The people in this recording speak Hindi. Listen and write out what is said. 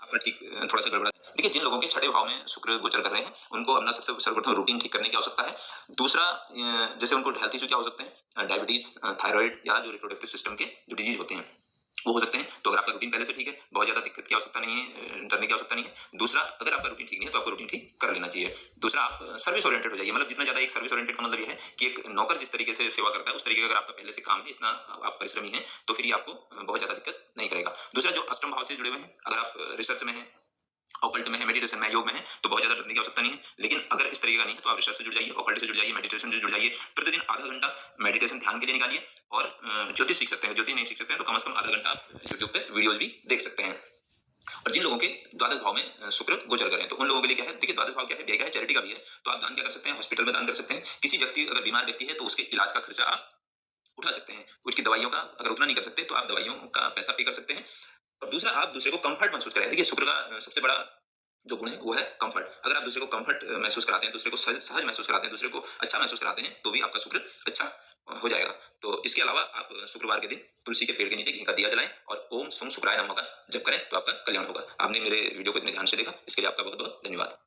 आपका ठीक थोड़ा सा गड़बड़ा। देखिए, जिन लोगों के छठे भाव में शुक्र गोचर कर रहे हैं, उनको अपना सबसे सर्वप्रथम रूटीन ठीक करने की आवश्यकता है। दूसरा जैसे उनको हेल्थ इश्यू क्या हो सकते हैं, डायबिटीज, थायराइड या जो रिप्रोडक्टिव सिस्टम के जो डिजीज होते हैं वो हो सकते हैं। तो अगर आपका रूटीन पहले से ठीक है, बहुत ज्यादा दिक्कत की आवश्यकता नहीं है, डरने की आवश्यकता नहीं है। दूसरा, अगर आपका रूटीन ठीक नहीं है तो आपको रूटीन ठीक कर लेना चाहिए। दूसरा, आप सर्विस ओरिएंटेड हो जाइए। मतलब जितना ज्यादा एक सर्विस ओरिएंटेड का मतलब ये है कि एक नौकर जिस तरीके से सेवा करता है, उस तरीके का अगर आपका पहले से काम है, इतना आप परिश्रमी हैं, तो फिर ये आपको बहुत ज्यादा दिक्कत नहीं करेगा। दूसरा, जो अष्टम भाव से जुड़े हुए हैं, अगर आप रिसर्च में हैं, ऑकल्ट में है, मेडिटेशन में, योग में है, तो बहुत ज्यादा डरने की आवश्यकता नहीं है। लेकिन अगर इस तरीके का नहीं है तो आप रिसर्च से जुड़ जाइए, ऑकल्ट से जुड़ जाइए, मेडिटेशन से जुड़ जाइए। प्रतिदिन आधा घंटा मेडिटेशन ध्यान के लिए निकालिए। और ज्योतिष सीख सकते हैं, ज्योतिष नहीं सीख सकते हैं तो कम से कम आधा घंटा आप यूट्यूब पे वीडियोज भी देख सकते हैं। और जिन लोगों के द्वादश भाव में शुक्र गोचर करें, तो उन लोगों के लिए क्या है, देखिए द्वादश भाव क्या है, व्यय का है, चैरिटी का भी है। तो आप दान क्या कर सकते हैं, हॉस्पिटल में दान कर सकते हैं। किसी व्यक्ति अगर बीमार व्यक्ति है तो उसके इलाज का खर्चा आप उठा सकते हैं। उसकी दवाइयों का अगर उतना नहीं कर सकते तो आप दवाइयों का पैसा पे कर सकते हैं। और दूसरा, आप दूसरे को कंफर्ट महसूस कराएं। देखिए, शुक्र का सबसे बड़ा जो गुण है वो है कंफर्ट। अगर आप दूसरे को कंफर्ट महसूस कराते हैं, दूसरे को सहज महसूस कराते हैं, दूसरे को अच्छा महसूस कराते हैं, तो भी आपका शुक्र अच्छा हो जाएगा। तो इसके अलावा आप शुक्रवार के दिन तुलसी के पेड़ के नीचे घी का दिया जलाएं और ओम सुम शुक्राय नमः का जप करें, तो आपका कल्याण होगा। आपने मेरे वीडियो को इतने ध्यान से देखा, इसके लिए आपका बहुत बहुत धन्यवाद।